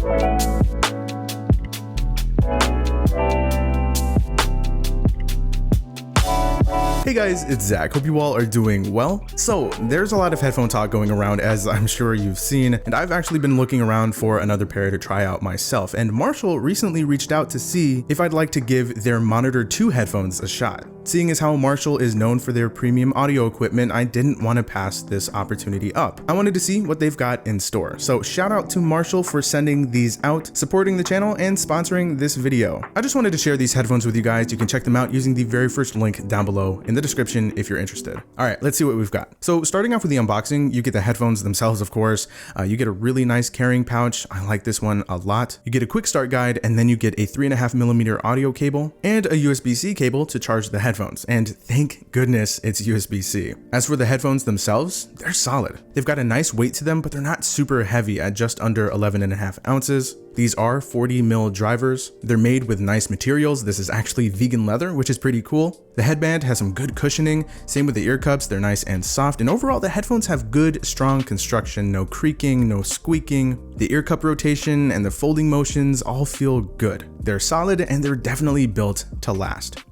Hey guys, it's Zach. Hope you all are doing well. So, there's a lot of headphone talk going around, as I'm sure you've seen, and I've actually been looking around for another pair to try out myself, and Marshall recently reached out to see if I'd like to give their Monitor 2 headphones a shot. Seeing as how Marshall is known for their premium audio equipment, I didn't want to pass this opportunity up. I wanted to see what they've got in store. So shout out to Marshall for sending these out, supporting the channel, and sponsoring this video. I just wanted to share these headphones with you guys. You can check them out using the very first link down below in the description if you're interested. All right, let's see what we've got. So starting off with the unboxing, you get the headphones themselves, of course. You get a really nice carrying pouch. I like this one a lot. You get a quick start guide, and then you get a 3.5mm audio cable and a USB-C cable to charge the headphones. And thank goodness it's USB-C. As for the headphones themselves, they're solid. They've got a nice weight to them, but they're not super heavy at just under 11.5 ounces. These are 40mm drivers. They're made with nice materials. This is actually vegan leather, which is pretty cool. The headband has some good cushioning. Same with the ear cups. They're nice and soft. And overall, the headphones have good, strong construction. No creaking, no squeaking. The ear cup rotation and the folding motions all feel good. They're solid and they're definitely built to last.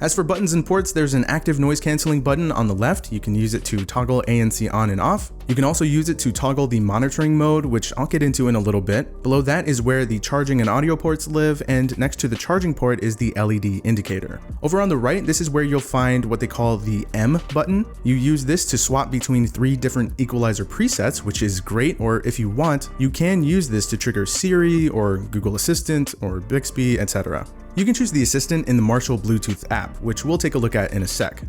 As for buttons and ports, there's an active noise canceling button on the left. You can use it to toggle ANC on and off. You can also use it to toggle the monitoring mode, which I'll get into in a little bit. Below that is where the charging and audio ports live, and next to the charging port is the LED indicator. Over on the right, this is where you'll find what they call the M button. You use this to swap between 3 different equalizer presets, which is great, or if you want, you can use this to trigger Siri or Google Assistant or Bixby, etc. You can choose the assistant in the Marshall Bluetooth app, which we'll take a look at in a sec.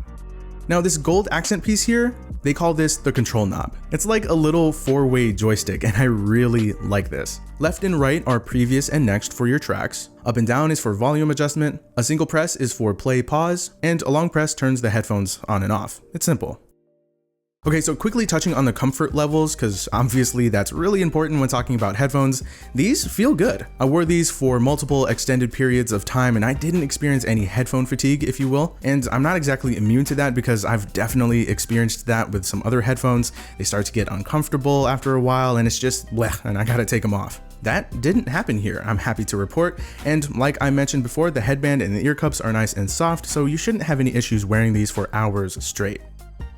Now this gold accent piece here, they call this the control knob. It's like a little 4-way joystick, and I really like this. Left and right are previous and next for your tracks. Up and down is for volume adjustment. A single press is for play pause, and a long press turns the headphones on and off. It's simple. Okay, so quickly touching on the comfort levels, because obviously that's really important when talking about headphones. These feel good. I wore these for multiple extended periods of time and I didn't experience any headphone fatigue, if you will. And I'm not exactly immune to that because I've definitely experienced that with some other headphones. They start to get uncomfortable after a while and it's just bleh, and I gotta take them off. That didn't happen here, I'm happy to report. And like I mentioned before, the headband and the ear cups are nice and soft, so you shouldn't have any issues wearing these for hours straight.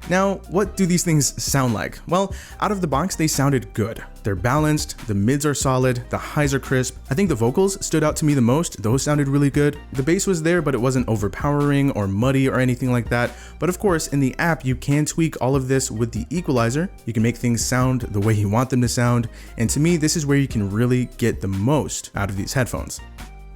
Now, what do these things sound like? Well, out of the box, they sounded good. They're balanced, the mids are solid, the highs are crisp. I think the vocals stood out to me the most. Those sounded really good. The bass was there, but it wasn't overpowering or muddy or anything like that. But of course, in the app, you can tweak all of this with the equalizer. You can make things sound the way you want them to sound. And to me, this is where you can really get the most out of these headphones.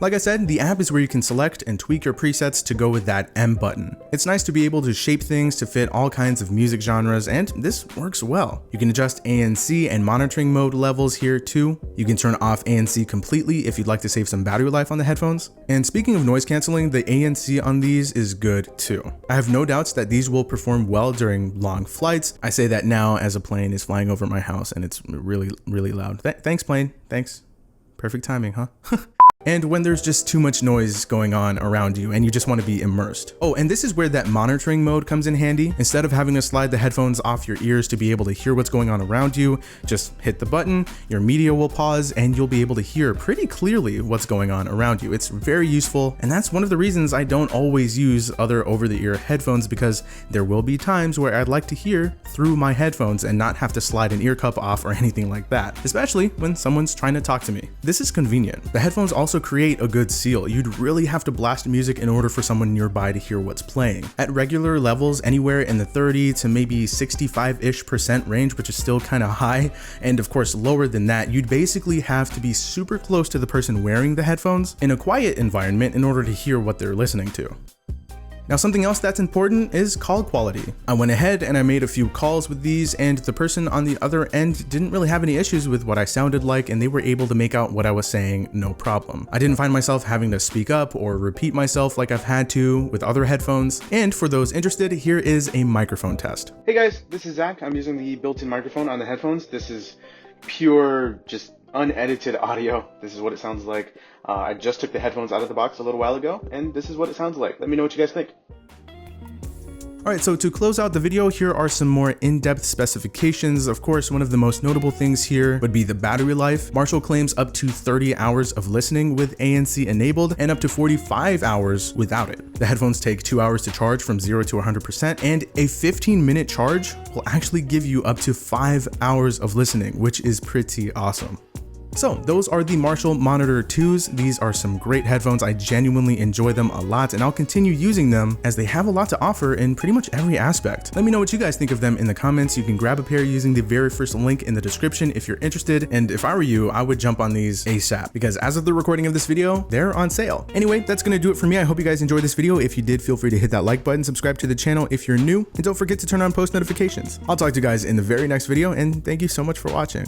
Like I said, the app is where you can select and tweak your presets to go with that M button. It's nice to be able to shape things to fit all kinds of music genres, and this works well. You can adjust ANC and monitoring mode levels here too. You can turn off ANC completely if you'd like to save some battery life on the headphones. And speaking of noise canceling, the ANC on these is good too. I have no doubts that these will perform well during long flights. I say that now as a plane is flying over my house and it's really, really loud. Thanks, plane. Thanks. Perfect timing, huh? And when there's just too much noise going on around you and you just want to be immersed. Oh, and this is where that monitoring mode comes in handy. Instead of having to slide the headphones off your ears to be able to hear what's going on around you, just hit the button, your media will pause, and you'll be able to hear pretty clearly what's going on around you. It's very useful, and that's one of the reasons I don't always use other over-the-ear headphones, because there will be times where I'd like to hear through my headphones and not have to slide an ear cup off or anything like that, especially when someone's trying to talk to me. This is convenient. The headphones also create a good seal. You'd really have to blast music in order for someone nearby to hear what's playing. At regular levels, anywhere in the 30 to maybe 65% range, which is still kind of high, and of course lower than that, you'd basically have to be super close to the person wearing the headphones in a quiet environment in order to hear what they're listening to. Now, something else that's important is call quality. I went ahead and I made a few calls with these, and the person on the other end didn't really have any issues with what I sounded like, and they were able to make out what I was saying no problem. I didn't find myself having to speak up or repeat myself like I've had to with other headphones. And for those interested, here is a microphone test. Hey guys, this is Zach. I'm using the built-in microphone on the headphones. This is pure, just unedited audio. This is what it sounds like. I just took the headphones out of the box a little while ago, and this is what it sounds like. Let me know what you guys think. Alright, so to close out the video, here are some more in-depth specifications. Of course, one of the most notable things here would be the battery life. Marshall claims up to 30 hours of listening with ANC enabled and up to 45 hours without it. The headphones take 2 hours to charge from 0 to 100%, and a 15-minute charge will actually give you up to 5 hours of listening, which is pretty awesome. So those are the Marshall Monitor 2s. These are some great headphones. I genuinely enjoy them a lot, and I'll continue using them as they have a lot to offer in pretty much every aspect. Let me know what you guys think of them in the comments. You can grab a pair using the very first link in the description if you're interested, and if I were you, I would jump on these ASAP because as of the recording of this video, they're on sale. Anyway, that's gonna do it for me. I hope you guys enjoyed this video. If you did, feel free to hit that like button, subscribe to the channel if you're new, and don't forget to turn on post notifications. I'll talk to you guys in the very next video, and thank you so much for watching.